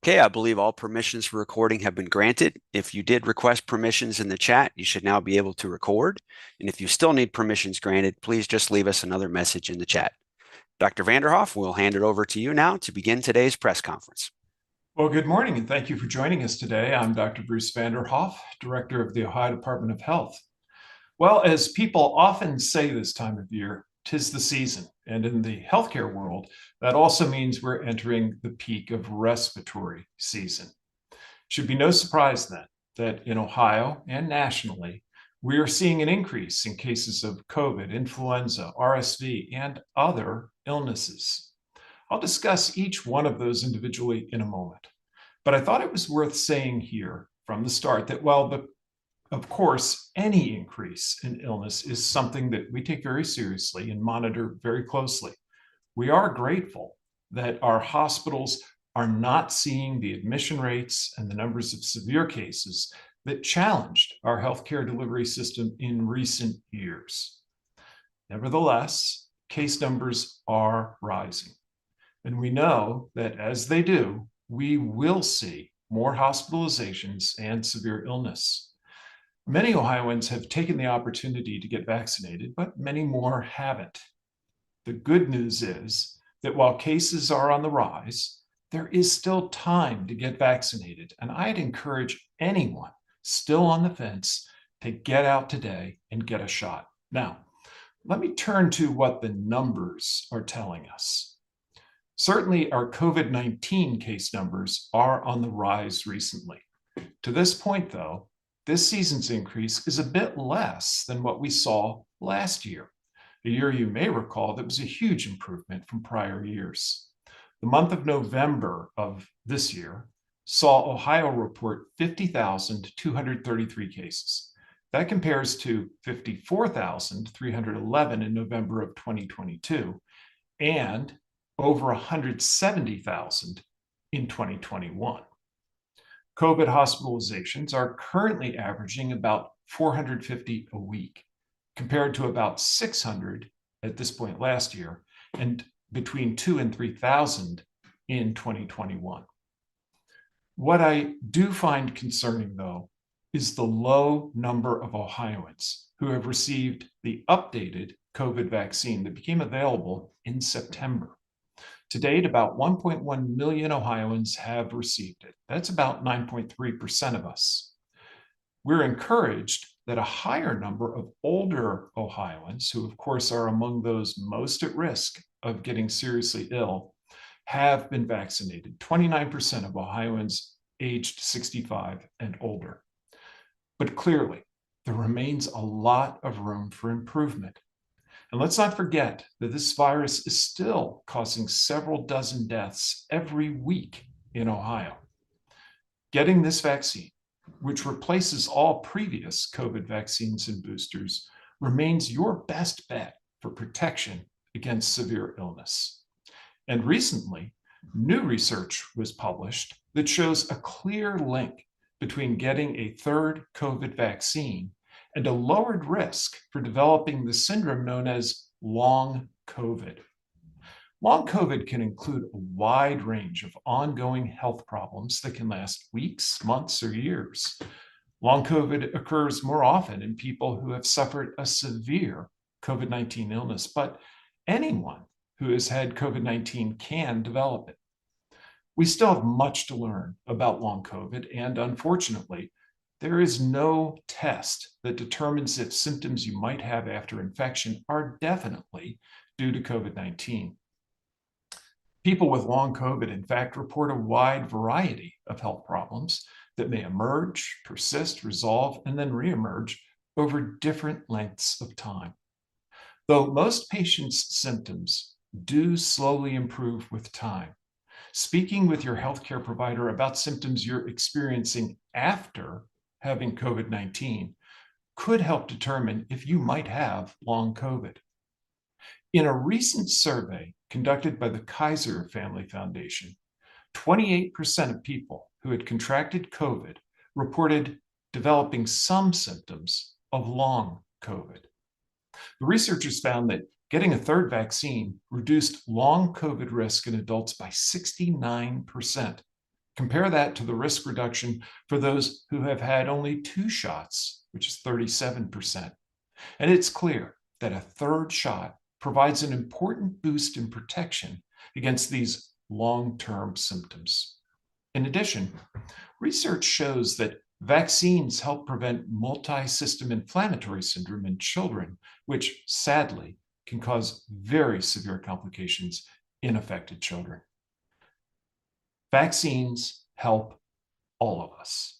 Okay, I believe all permissions for recording have been granted. If you did request permissions in the chat, you should now be able to record. And if you still need permissions granted, please just leave us another message in the chat. Dr. Vanderhoff, we'll hand it over to you now to begin today's press conference. Well, good morning, and thank you for joining us today. I'm Dr. Bruce Vanderhoff, Director of the Ohio Department of Health. Well, as people often say this time of year, 'tis the season. And in the healthcare world, that also means we're entering the peak of respiratory season. Should be no surprise then that in Ohio and nationally, we are seeing an increase in cases of COVID, influenza, RSV, and other illnesses. I'll discuss each one of those individually in a moment. But I thought it was worth saying here from the start that of course, any increase in illness is something that we take very seriously and monitor very closely. We are grateful that our hospitals are not seeing the admission rates and the numbers of severe cases that challenged our healthcare delivery system in recent years. Nevertheless, case numbers are rising. And we know that as they do, we will see more hospitalizations and severe illness. Many Ohioans have taken the opportunity to get vaccinated, but many more haven't. The good news is that while cases are on the rise, there is still time to get vaccinated. And I'd encourage anyone still on the fence to get out today and get a shot. Now, let me turn to what the numbers are telling us. Certainly, our COVID-19 case numbers are on the rise recently. To this point, though, this season's increase is a bit less than what we saw last year, a year you may recall that was a huge improvement from prior years. The month of November of this year saw Ohio report 50,233 cases. That compares to 54,311 in November of 2022 and over 170,000 in 2021. COVID hospitalizations are currently averaging about 450 a week, compared to about 600 at this point last year, and between 2,000 and 3,000 in 2021. What I do find concerning, though, is the low number of Ohioans who have received the updated COVID vaccine that became available in September. To date, about 1.1 million Ohioans have received it. That's about 9.3% of us. We're encouraged that a higher number of older Ohioans, who of course are among those most at risk of getting seriously ill, have been vaccinated. 29% of Ohioans aged 65 and older. But clearly, there remains a lot of room for improvement. And let's not forget that this virus is still causing several dozen deaths every week in Ohio. Getting this vaccine, which replaces all previous COVID vaccines and boosters, remains your best bet for protection against severe illness. And recently, new research was published that shows a clear link between getting a third COVID vaccine and a lowered risk for developing the syndrome known as long COVID. Long COVID can include a wide range of ongoing health problems that can last weeks, months, or years. Long COVID occurs more often in people who have suffered a severe COVID-19 illness, but anyone who has had COVID-19 can develop it. We still have much to learn about long COVID, and unfortunately, there is no test that determines if symptoms you might have after infection are definitely due to COVID-19. People with long COVID, in fact, report a wide variety of health problems that may emerge, persist, resolve, and then reemerge over different lengths of time. Though most patients' symptoms do slowly improve with time, speaking with your healthcare provider about symptoms you're experiencing after having COVID-19 could help determine if you might have long COVID. In a recent survey conducted by the Kaiser Family Foundation, 28% of people who had contracted COVID reported developing some symptoms of long COVID. The researchers found that getting a third vaccine reduced long COVID risk in adults by 69%, Compare that to the risk reduction for those who have had only 2 shots, which is 37%. And it's clear that a third shot provides an important boost in protection against these long-term symptoms. In addition, research shows that vaccines help prevent multi-system inflammatory syndrome in children, which sadly can cause very severe complications in affected children. Vaccines help all of us.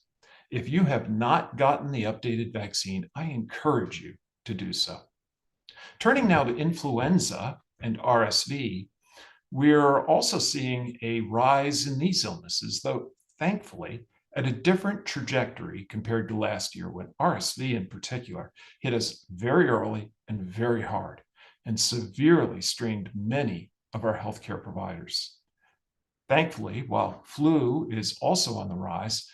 If you have not gotten the updated vaccine, I encourage you to do so. Turning now to influenza and RSV, we're also seeing a rise in these illnesses, though thankfully at a different trajectory compared to last year, when RSV in particular hit us very early and very hard and severely strained many of our healthcare providers. Thankfully, while flu is also on the rise,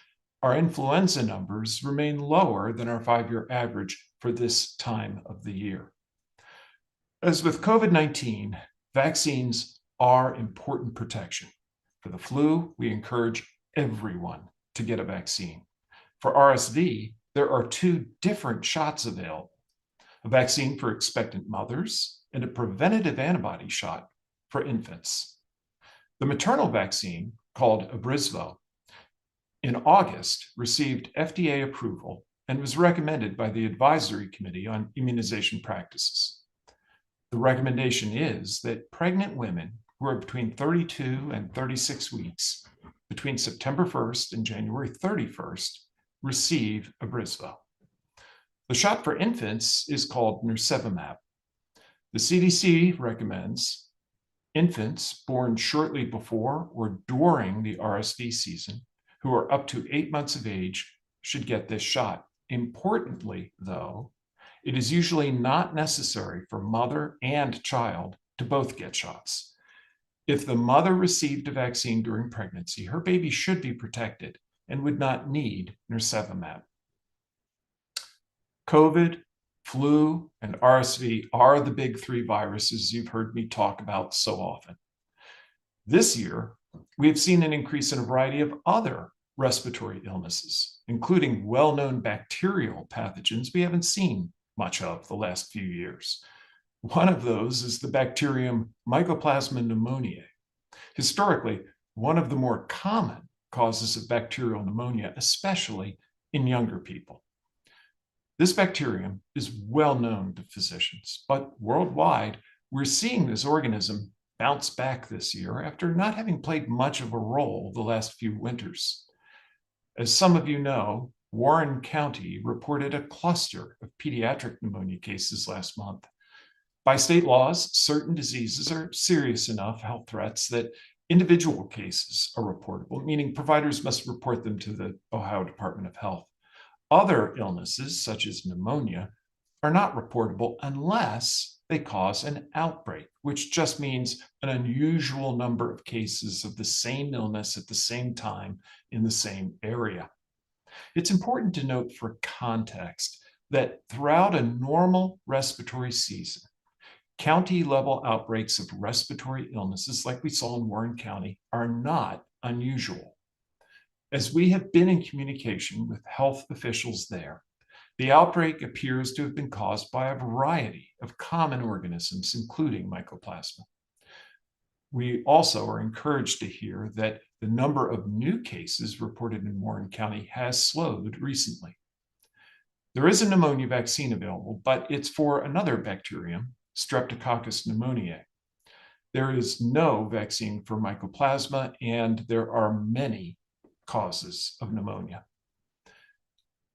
our influenza numbers remain lower than our 5-year average for this time of the year. As with COVID-19, vaccines are important protection. For the flu, we encourage everyone to get a vaccine. For RSV, there are 2 different shots available: a vaccine for expectant mothers and a preventative antibody shot for infants. The maternal vaccine, called Abrysvo, in August received FDA approval and was recommended by the Advisory Committee on Immunization Practices. The recommendation is that pregnant women who are between 32 and 36 weeks between September 1st and January 31st receive Abrysvo. The shot for infants is called nirsevimab. The CDC recommends infants born shortly before or during the RSV season who are up to 8 months of age should get this shot. Importantly, though, it is usually not necessary for mother and child to both get shots. If the mother received a vaccine during pregnancy, her baby should be protected and would not need nirsevimab. COVID, flu, and RSV are the big 3 viruses you've heard me talk about so often. This year, we have seen an increase in a variety of other respiratory illnesses, including well-known bacterial pathogens we haven't seen much of the last few years. One of those is the bacterium Mycoplasma pneumoniae. Historically, one of the more common causes of bacterial pneumonia, especially in younger people. This bacterium is well known to physicians, but worldwide, we're seeing this organism bounce back this year after not having played much of a role the last few winters. As some of you know, Warren County reported a cluster of pediatric pneumonia cases last month. By state laws, certain diseases are serious enough health threats that individual cases are reportable, meaning providers must report them to the Ohio Department of Health. Other illnesses, such as pneumonia, are not reportable unless they cause an outbreak, which just means an unusual number of cases of the same illness at the same time in the same area. It's important to note for context that throughout a normal respiratory season, county-level outbreaks of respiratory illnesses like we saw in Warren County are not unusual. As we have been in communication with health officials there, the outbreak appears to have been caused by a variety of common organisms, including Mycoplasma. We also are encouraged to hear that the number of new cases reported in Warren County has slowed recently. There is a pneumonia vaccine available, but it's for another bacterium, Streptococcus pneumoniae. There is no vaccine for Mycoplasma, and there are many causes of pneumonia.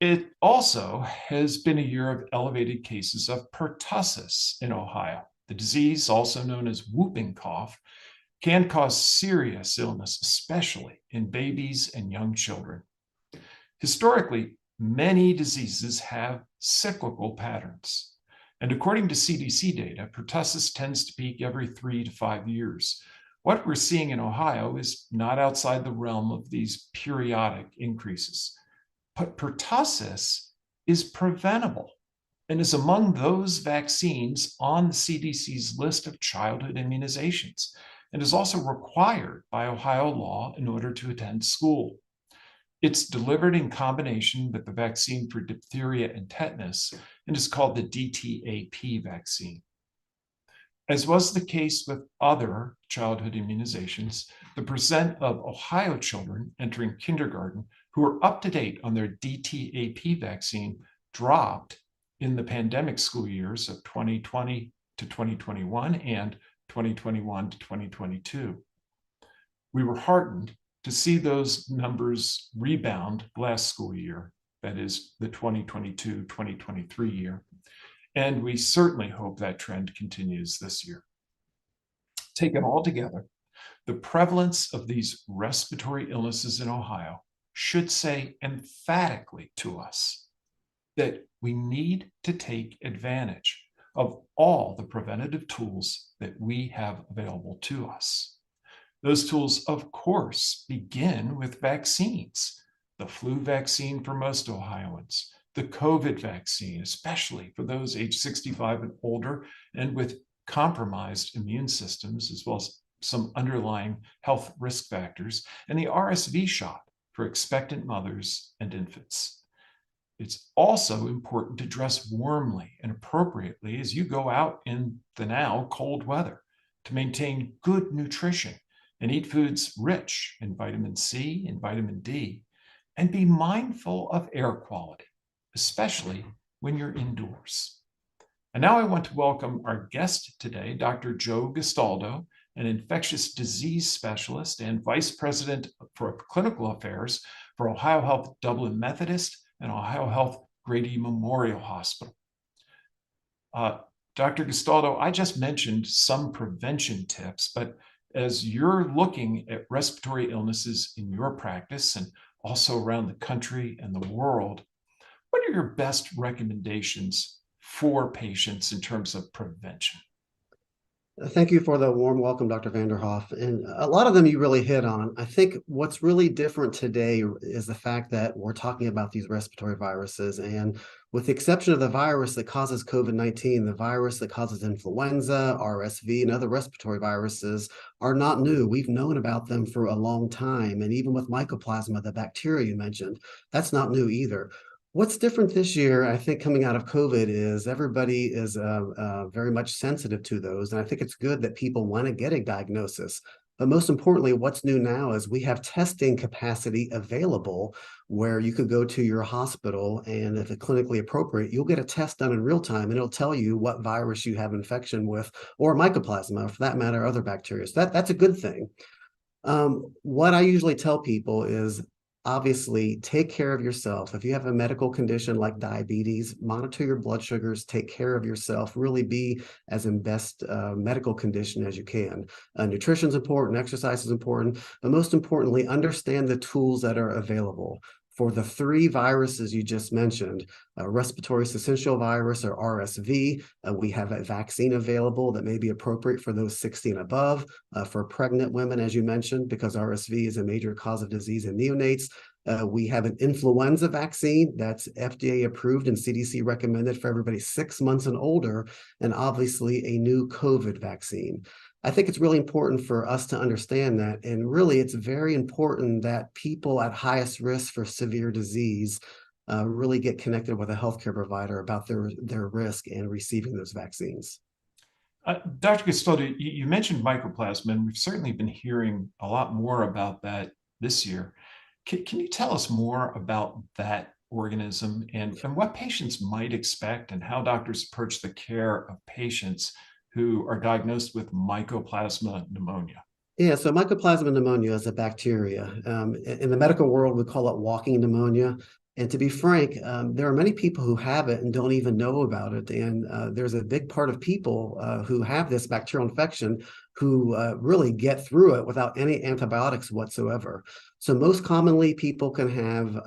It also has been a year of elevated cases of pertussis in Ohio. The disease, also known as whooping cough, can cause serious illness, especially in babies and young children. Historically, many diseases have cyclical patterns. And according to CDC data, pertussis tends to peak every 3 to 5 years. What we're seeing in Ohio is not outside the realm of these periodic increases. But pertussis is preventable and is among those vaccines on the CDC's list of childhood immunizations. and is also required by Ohio law in order to attend school. It's delivered in combination with the vaccine for diphtheria and tetanus and is called the DTaP vaccine. As was the case with other childhood immunizations, the percent of Ohio children entering kindergarten who are up to date on their DTaP vaccine dropped in the pandemic school years of 2020 to 2021 and 2021 to 2022. We were heartened to see those numbers rebound last school year, that is the 2022-2023 year, and we certainly hope that trend continues this year. Taken all together, the prevalence of these respiratory illnesses in Ohio should say emphatically to us that we need to take advantage of all the preventative tools that we have available to us. Those tools, of course, begin with vaccines, the flu vaccine for most Ohioans, the COVID vaccine, especially for those age 65 and older and with compromised immune systems, as well as some underlying health risk factors, and the RSV shot for expectant mothers and infants. It's also important to dress warmly and appropriately as you go out in the now cold weather to maintain good nutrition and eat foods rich in vitamin C and vitamin D, and be mindful of air quality, especially when you're indoors. And now I want to welcome our guest today, Dr. Joe Gastaldo, an infectious disease specialist and vice president for clinical affairs for Ohio Health Dublin Methodist and Ohio Health Grady Memorial Hospital. Dr. Gastaldo, I just mentioned some prevention tips, but as you're looking at respiratory illnesses in your practice and also around the country and the world, what are your best recommendations for patients in terms of prevention? Thank you for the warm welcome, Dr. Vanderhoff. And a lot of them you really hit on. I think what's really different today is the fact that we're talking about these respiratory viruses. And with the exception of the virus that causes COVID-19, the virus that causes influenza, RSV, and other respiratory viruses are not new. We've known about them for a long time. And even with mycoplasma, the bacteria you mentioned, that's not new either. What's different this year, I think, coming out of COVID is everybody is very much sensitive to those. And I think it's good that people want to get a diagnosis. But most importantly, what's new now is we have testing capacity available where you could go to your hospital and if it's clinically appropriate, you'll get a test done in real time and it'll tell you what virus you have infection with or mycoplasma, or for that matter, other bacteria. So that's a good thing. What I usually tell people is obviously take care of yourself. If you have a medical condition like diabetes, monitor your blood sugars, take care of yourself, really be as in best medical condition as you can. Nutrition is important, exercise is important, but most importantly, understand the tools that are available. For the three viruses you just mentioned, respiratory syncytial virus or RSV, we have a vaccine available that may be appropriate for those 60 and above. For pregnant women, as you mentioned, because RSV is a major cause of disease in neonates. We have an influenza vaccine that's FDA approved and CDC recommended for everybody 6 months and older, and obviously a new COVID vaccine. I think it's really important for us to understand that. And really, it's very important that people at highest risk for severe disease really get connected with a healthcare provider about their risk and receiving those vaccines. Dr. Gastaldo, you mentioned mycoplasma, and we've certainly been hearing a lot more about that this year. Can you tell us more about that organism and what patients might expect and how doctors approach the care of patients who are diagnosed with mycoplasma pneumonia? Yeah, so mycoplasma pneumonia is a bacteria. In the medical world, we call it walking pneumonia. And to be frank, there are many people who have it and don't even know about it. And there's a big part of people who have this bacterial infection who really get through it without any antibiotics whatsoever. So most commonly, people can have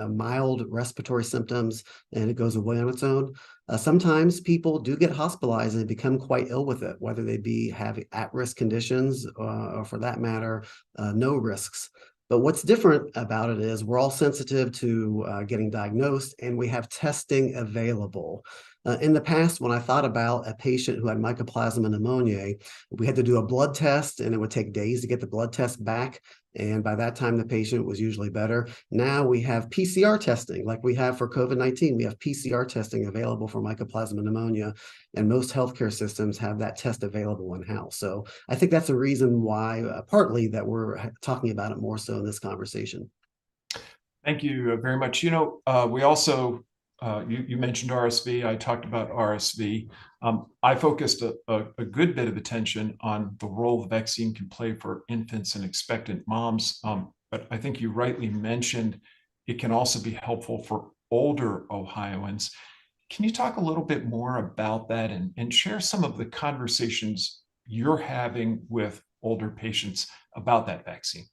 mild respiratory symptoms and it goes away on its own. Sometimes people do get hospitalized and become quite ill with it, whether they be having at-risk conditions or for that matter, no risks. But what's different about it is we're all sensitive to getting diagnosed and we have testing available. In the past, when I thought about a patient who had Mycoplasma pneumoniae, we had to do a blood test and it would take days to get the blood test back. And by that time, the patient was usually better. Now we have PCR testing, like we have for COVID-19. We have PCR testing available for Mycoplasma pneumonia, and most healthcare systems have that test available in-house. So I think that's the reason why, partly, that we're talking about it more so in this conversation. Thank you very much. We also, you mentioned RSV. I talked about RSV. I focused a good bit of attention on the role the vaccine can play for infants and expectant moms. But I think you rightly mentioned it can also be helpful for older Ohioans. Can you talk a little bit more about that and share some of the conversations you're having with older patients about that vaccine?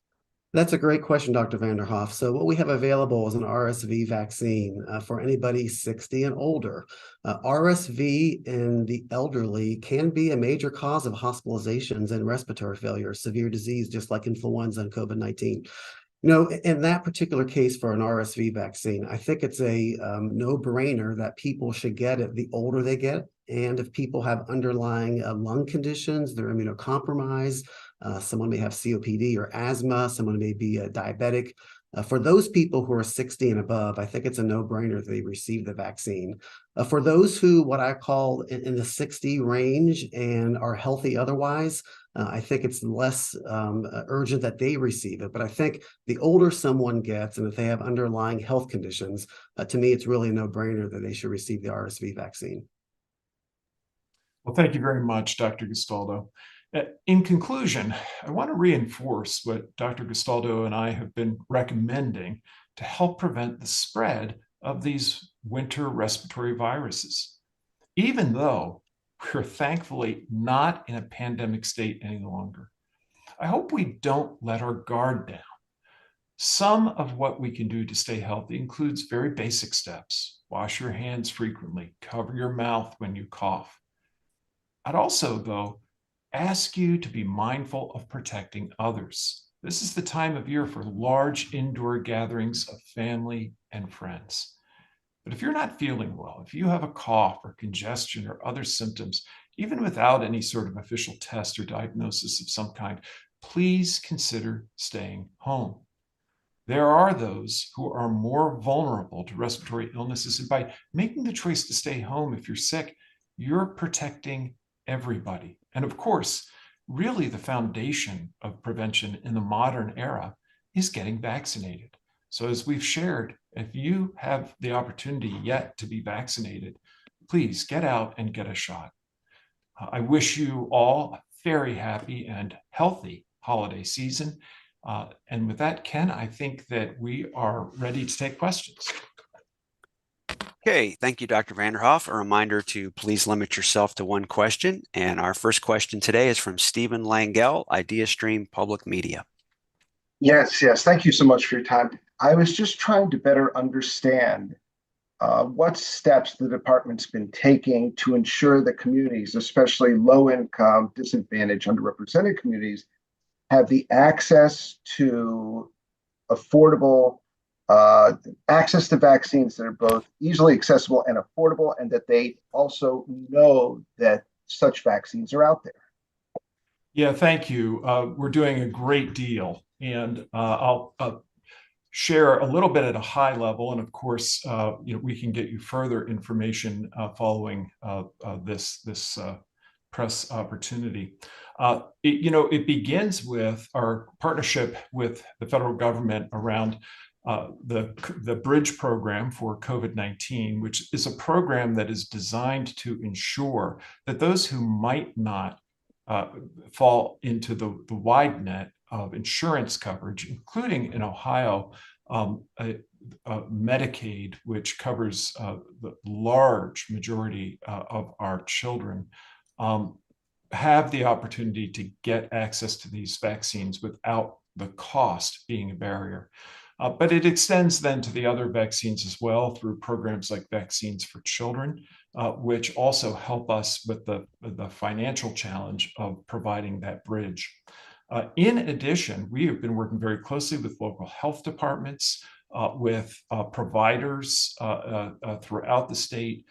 That's a great question, Dr. Vanderhoff. So what we have available is an RSV vaccine for anybody 60 and older. RSV in the elderly can be a major cause of hospitalizations and respiratory failure, severe disease, just like influenza and COVID-19. In that particular case for an RSV vaccine, I think it's a no-brainer that people should get it the older they get. And if people have underlying lung conditions, they're immunocompromised, someone may have COPD or asthma, someone may be diabetic. For those people who are 60 and above, I think it's a no-brainer that they receive the vaccine. For those who, what I call in the 60 range and are healthy otherwise, I think it's less urgent that they receive it. But I think the older someone gets, and if they have underlying health conditions, to me, it's really a no-brainer that they should receive the RSV vaccine. Well, thank you very much, Dr. Gastaldo. In conclusion, I want to reinforce what Dr. Gastaldo and I have been recommending to help prevent the spread of these winter respiratory viruses. Even though we're thankfully not in a pandemic state any longer, I hope we don't let our guard down. Some of what we can do to stay healthy includes very basic steps. Wash your hands frequently, cover your mouth when you cough. I'd also, though, ask you to be mindful of protecting others. This is the time of year for large indoor gatherings of family and friends. But if you're not feeling well, if you have a cough or congestion or other symptoms, even without any sort of official test or diagnosis of some kind, please consider staying home. There are those who are more vulnerable to respiratory illnesses, and by making the choice to stay home if you're sick, you're protecting everybody. And of course, really the foundation of prevention in the modern era is getting vaccinated. So as we've shared, if you have the opportunity yet to be vaccinated, please get out and get a shot. I wish you all a very happy and healthy holiday season. And with that, Ken, I think that we are ready to take questions. Okay, thank you, Dr. Vanderhoff. A reminder to please limit yourself to one question. And our first question today is from Stephen Langell, IdeaStream Public Media. Yes. Thank you so much for your time. I was just trying to better understand what steps the department's been taking to ensure that communities, especially low-income, disadvantaged, underrepresented communities, have the access to affordable access to vaccines that are both easily accessible and affordable, and that they also know that such vaccines are out there. Yeah, thank you. We're doing a great deal, and I'll share a little bit at a high level, and of course, we can get you further information following this press opportunity. It begins with our partnership with the federal government around the Bridge program for COVID-19, which is a program that is designed to ensure that those who might not fall into the wide net of insurance coverage, including in Ohio, Medicaid, which covers the large majority of our children, have the opportunity to get access to these vaccines without the cost being a barrier. But it extends then to the other vaccines as well through programs like Vaccines for Children, which also help us with the financial challenge of providing that bridge. In addition, we have been working very closely with local health departments, with providers throughout the state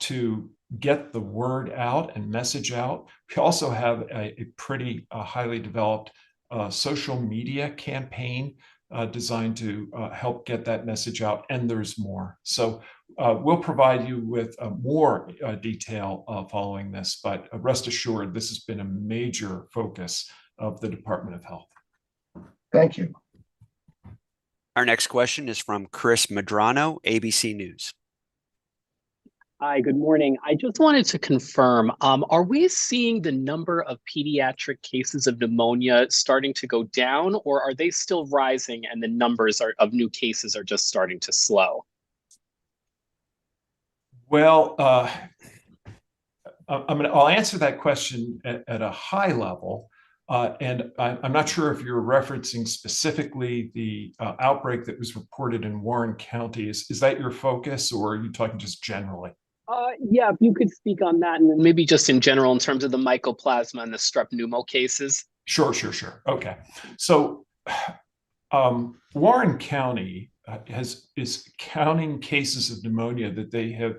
to get the word out and message out. We also have a pretty highly developed social media campaign designed to help get that message out, and there's more. So we'll provide you with more detail following this, but rest assured, this has been a major focus of the Department of Health. Thank you. Our next question is from Chris Madrano, ABC News. Hi, good morning. I just wanted to confirm, are we seeing the number of pediatric cases of pneumonia starting to go down, or are they still rising and the numbers of new cases are just starting to slow? Well, I'll answer that question at a high level. And I'm not sure if you're referencing specifically the outbreak that was reported in Warren County. Is that your focus, or are you talking just generally? Yeah, if you could speak on that, and then maybe just in general in terms of the mycoplasma and the strep pneumo cases. Sure. Okay. So Warren County is counting cases of pneumonia that they have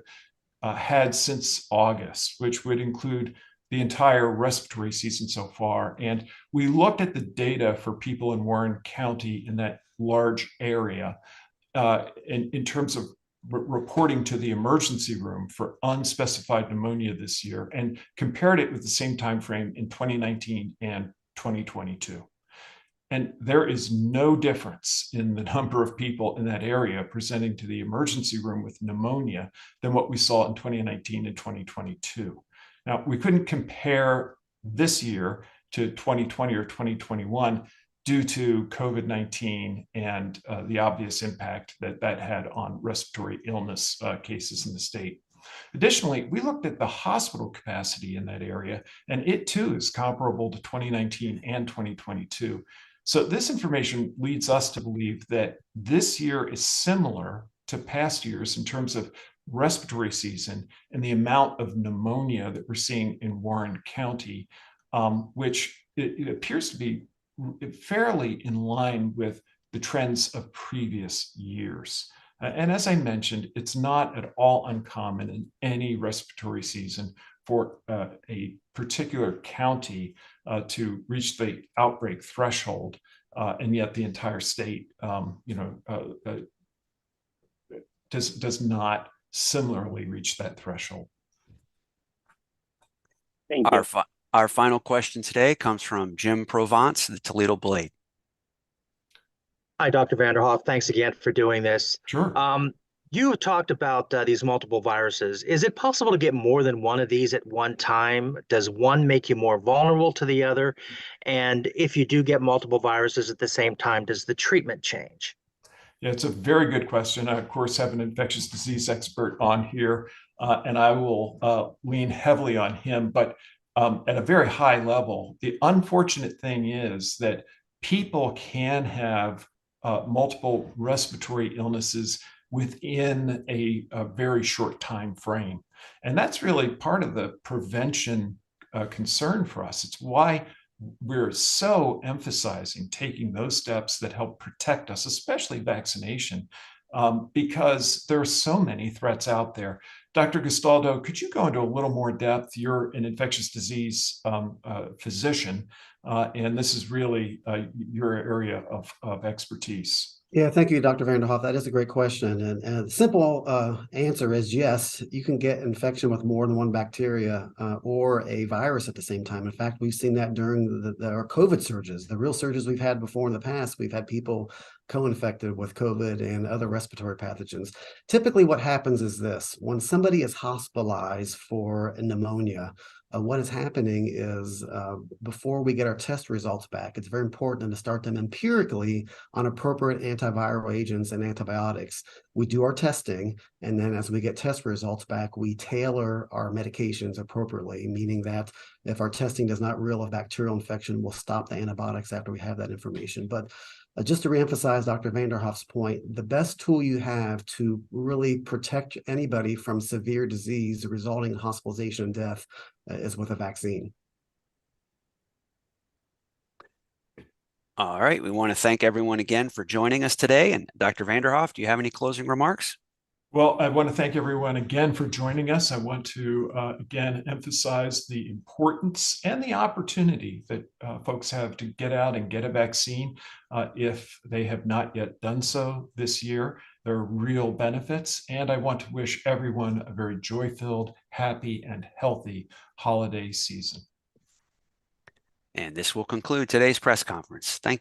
had since August, which would include the entire respiratory season so far. And we looked at the data for people in Warren County in that large area in terms of reporting to the emergency room for unspecified pneumonia this year, and compared it with the same time frame in 2019 and 2022. And there is no difference in the number of people in that area presenting to the emergency room with pneumonia than what we saw in 2019 and 2022. Now, we couldn't compare this year to 2020 or 2021 due to COVID-19 and the obvious impact that that had on respiratory illness cases in the state. Additionally, we looked at the hospital capacity in that area, and it too is comparable to 2019 and 2022. So this information leads us to believe that this year is similar to past years in terms of respiratory season and the amount of pneumonia that we're seeing in Warren County, which it appears to be fairly in line with the trends of previous years. And as I mentioned, it's not at all uncommon in any respiratory season for a particular county to reach the outbreak threshold, and yet the entire state, does not similarly reach that threshold. Thank you. Our final question today comes from Jim Provence, the Toledo Blade. Hi, Dr. Vanderhoff. Thanks again for doing this. Sure. You talked about these multiple viruses. Is it possible to get more than one of these at one time? Does one make you more vulnerable to the other? And if you do get multiple viruses at the same time, does the treatment change? Yeah, it's a very good question. I, of course, have an infectious disease expert on here, and I will lean heavily on him. But at a very high level, the unfortunate thing is that people can have multiple respiratory illnesses within a very short time frame. And that's really part of the prevention concern for us. It's why we're so emphasizing taking those steps that help protect us, especially vaccination, because there are so many threats out there. Dr. Gastaldo, could you go into a little more depth? You're an infectious disease physician, and this is really your area of expertise. Yeah, thank you, Dr. Vanderhoff. That is a great question. And the simple answer is yes, you can get infection with more than one bacteria or a virus at the same time. In fact, we've seen that during our COVID surges, the real surges we've had before in the past. We've had people co-infected with COVID and other respiratory pathogens. Typically, what happens is this: when somebody is hospitalized for pneumonia, what is happening is before we get our test results back, it's very important to start them empirically on appropriate antiviral agents and antibiotics. We do our testing, and then as we get test results back, we tailor our medications appropriately, meaning that if our testing does not reveal a bacterial infection, we'll stop the antibiotics after we have that information. But just to reemphasize Dr. Vanderhoff's point, the best tool you have to really protect anybody from severe disease resulting in hospitalization and death is with a vaccine. All right. We want to thank everyone again for joining us today. And Dr. Vanderhoff, do you have any closing remarks? Well, I want to thank everyone again for joining us. I want to again emphasize the importance and the opportunity that folks have to get out and get a vaccine if they have not yet done so this year. There are real benefits, and I want to wish everyone a very joy-filled, happy, and healthy holiday season. And this will conclude today's press conference. Thank you.